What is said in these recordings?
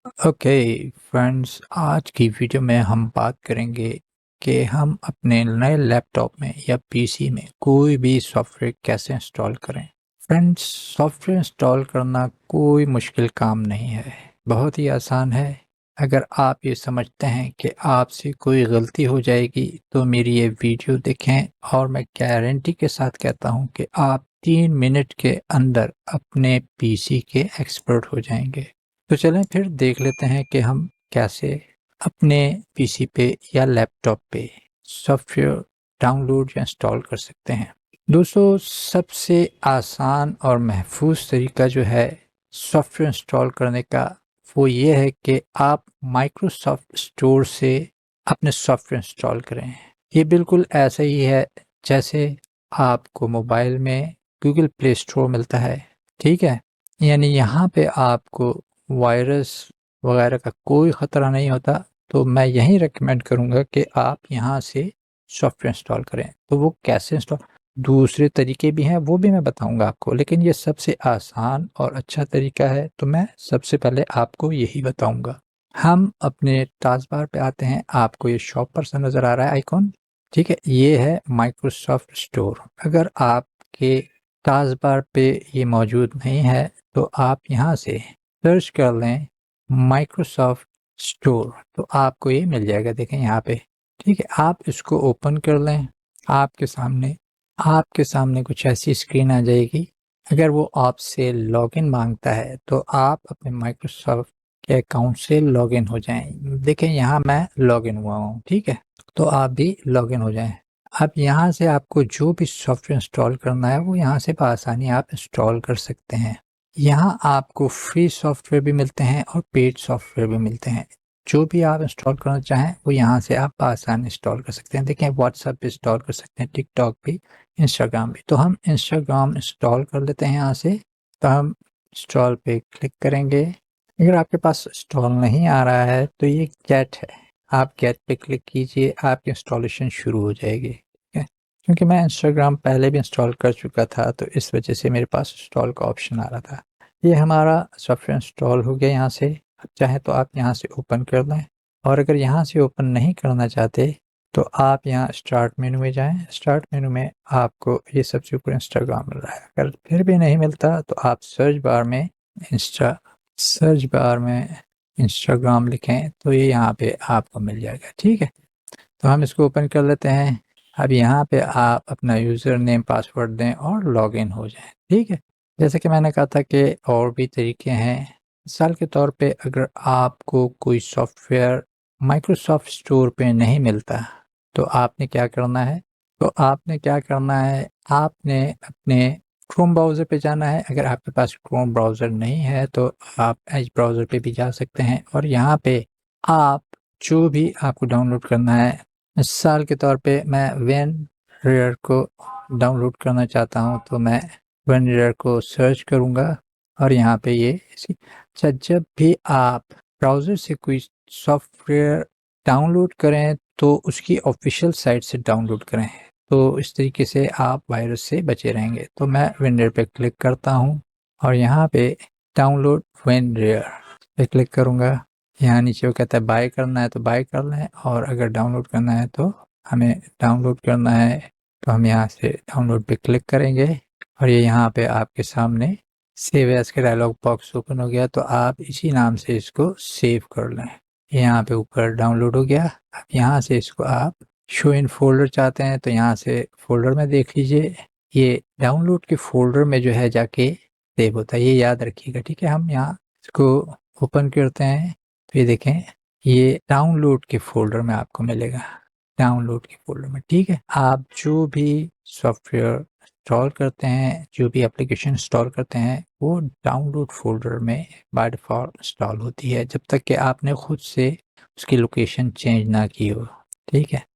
Okay friends, आज की video में हम बात करेंगे कि हम अपने नए लैपटॉप में या पीसी में कोई भी सॉफ्टवेयर कैसे इंस्टॉल करें। फ्रेंड्स, सॉफ्टवेयर इंस्टॉल करना कोई मुश्किल काम नहीं है, बहुत ही आसान है। अगर आप ये समझते हैं कि आपसे कोई गलती हो जाएगी तो मेरी ये वीडियो देखें और मैं गारंटी के साथ कहता हूँ कि आप 3 मिनट के अंदर अपने पीसी के एक्सपर्ट हो जाएंगे। तो चलें फिर देख लेते हैं कि हम कैसे अपने पीसी पे या लैपटॉप पे सॉफ्टवेयर डाउनलोड या इंस्टॉल कर सकते हैं। दोस्तों, सबसे आसान और महफूज तरीका जो है सॉफ्टवेयर इंस्टॉल करने का, वो ये है कि आप माइक्रोसॉफ्ट स्टोर से अपने सॉफ्टवेयर इंस्टॉल करें। ये बिल्कुल ऐसा ही है जैसे आपको मोबाइल में गूगल प्ले स्टोर मिलता है, ठीक है। यानी यहाँ पे आपको वायरस वगैरह का कोई ख़तरा नहीं होता। तो मैं यही रेकमेंड करूँगा कि आप यहाँ से सॉफ्टवेयर इंस्टॉल करें। तो वो कैसे इंस्टॉल, दूसरे तरीके भी हैं, वो भी मैं बताऊँगा आपको, लेकिन ये सबसे आसान और अच्छा तरीका है, तो मैं सबसे पहले आपको यही बताऊँगा। हम अपने टास्क बार पे आते हैं, आपको ये शॉप पर सा नज़र आ रहा है आइकॉन, ठीक है, ये है माइक्रोसॉफ्ट स्टोर। अगर आपके टास्क बार पे ये मौजूद नहीं है तो आप यहाँ से सर्च कर लें माइक्रोसॉफ्ट स्टोर, तो आपको ये मिल जाएगा, देखें यहाँ पे, ठीक है। आप इसको ओपन कर लें, आपके सामने कुछ ऐसी स्क्रीन आ जाएगी। अगर वो आपसे लॉगिन मांगता है तो आप अपने माइक्रोसॉफ्ट के अकाउंट से लॉगिन हो जाएं। देखें यहाँ मैं लॉगिन हुआ हूँ, ठीक है, तो आप भी लॉगिन हो जाएं। अब यहाँ से आपको जो भी सॉफ्टवेयर इंस्टॉल करना है वो यहाँ से बआसानी आप इंस्टॉल कर सकते हैं। यहाँ आपको फ्री सॉफ्टवेयर भी मिलते हैं और पेड सॉफ्टवेयर भी मिलते हैं। जो भी आप इंस्टॉल करना चाहें वो यहाँ से आप आसान इंस्टॉल कर सकते हैं। देखें, व्हाट्सएप पे इंस्टॉल कर सकते हैं, टिकटॉक भी, इंस्टाग्राम भी। तो हम इंस्टाग्राम इंस्टॉल कर लेते हैं यहाँ से। तो हम इंस्टॉल पे क्लिक करेंगे। अगर आपके पास इंस्टॉल नहीं आ रहा है तो ये गेट है, आप गेट पे क्लिक कीजिए, आपकी इंस्टॉलेशन शुरू हो जाएगी, ठीक है। क्योंकि मैं इंस्टाग्राम पहले भी इंस्टॉल कर चुका था तो इस वजह से मेरे पास इंस्टॉल का ऑप्शन आ रहा था। ये हमारा सॉफ्टवेयर इंस्टॉल हो गया यहाँ से। अब चाहे तो आप यहाँ से ओपन कर लें, और अगर यहाँ से ओपन नहीं करना चाहते तो आप यहाँ स्टार्ट मेनू में जाएं। स्टार्ट मेनू में आपको ये सबसे ऊपर इंस्टाग्राम मिल रहा है। अगर फिर भी नहीं मिलता तो आप सर्च बार में इंस्टाग्राम लिखें तो ये यहाँ पे आपको मिल जाएगा, ठीक है। तो हम इसको ओपन कर लेते हैं। अब यहाँ पे आप अपना यूज़र नेम पासवर्ड दें और लॉगिन हो जाएं, ठीक है। जैसे कि मैंने कहा था कि और भी तरीके हैं। मिसाल के तौर पे अगर आपको कोई सॉफ्टवेयर माइक्रोसॉफ्ट स्टोर पे नहीं मिलता तो आपने क्या करना है, आपने अपने क्रोम ब्राउज़र पे जाना है। अगर आपके पास क्रोम ब्राउज़र नहीं है तो आप एज ब्राउज़र पे भी जा सकते हैं, और यहाँ पे आप जो भी आपको डाउनलोड करना है, मिसाल के तौर पे मैं वेन रेयर को डाउनलोड करना चाहता हूँ तो मैं वेन रेयर को सर्च करूँगा और यहाँ पे ये अच्छा, जब भी आप ब्राउज़र से कोई सॉफ्टवेयर डाउनलोड करें तो उसकी ऑफिशियल साइट से डाउनलोड करें, तो इस तरीके से आप वायरस से बचे रहेंगे। तो मैं वेन रेयर पे क्लिक करता हूँ और यहाँ पे डाउनलोड वेन रेयर पे क्लिक करूँगा। यहाँ नीचे वो कहता है बाय करना है तो बाय कर लें, और अगर डाउनलोड करना है तो हमें डाउनलोड करना है तो हम यहाँ से डाउनलोड पे क्लिक करेंगे, और ये यहाँ पे आपके सामने सेव एज के डायलॉग बॉक्स ओपन हो गया। तो आप इसी नाम से इसको सेव कर लें। यहाँ पे ऊपर डाउनलोड हो गया। अब यहाँ से इसको आप शो इन फोल्डर चाहते हैं तो यहाँ से फोल्डर में देख लीजिए, ये डाउनलोड के फोल्डर में जो है जाके सेव होता है, ये याद रखिएगा, ठीक है। हम यहाँ इसको ओपन करते हैं तो ये देखें, ये डाउनलोड के फोल्डर में आपको मिलेगा, डाउनलोड के फोल्डर में, ठीक है। आप जो भी सॉफ्टवेयर इंस्टॉल करते हैं, जो भी एप्लीकेशन इंस्टॉल करते हैं, वो डाउनलोड फोल्डर में बाय डिफ़ॉल्ट इंस्टॉल होती है, जब तक कि आपने खुद से उसकी लोकेशन चेंज ना की हो, ठीक है।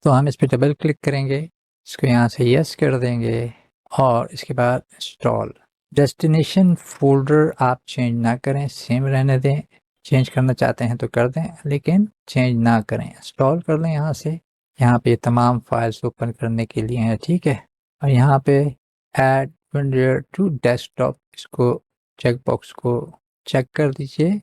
तो हम इस पे डबल क्लिक करेंगे, इसको यहाँ से यस कर देंगे, और इसके बाद इंस्टॉल। डेस्टिनेशन फोल्डर आप चेंज ना करें, सेम रहने दें। चेंज करना चाहते हैं तो कर दें, लेकिन चेंज ना करें। इंस्टॉल कर लें यहाँ से। यहाँ पे तमाम फाइल्स ओपन करने के लिए हैं, ठीक है। और यहाँ पे ऐड WinRAR टू डेस्कटॉप, इसको चेक बॉक्स को चेक कर दीजिए,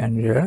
WinRAR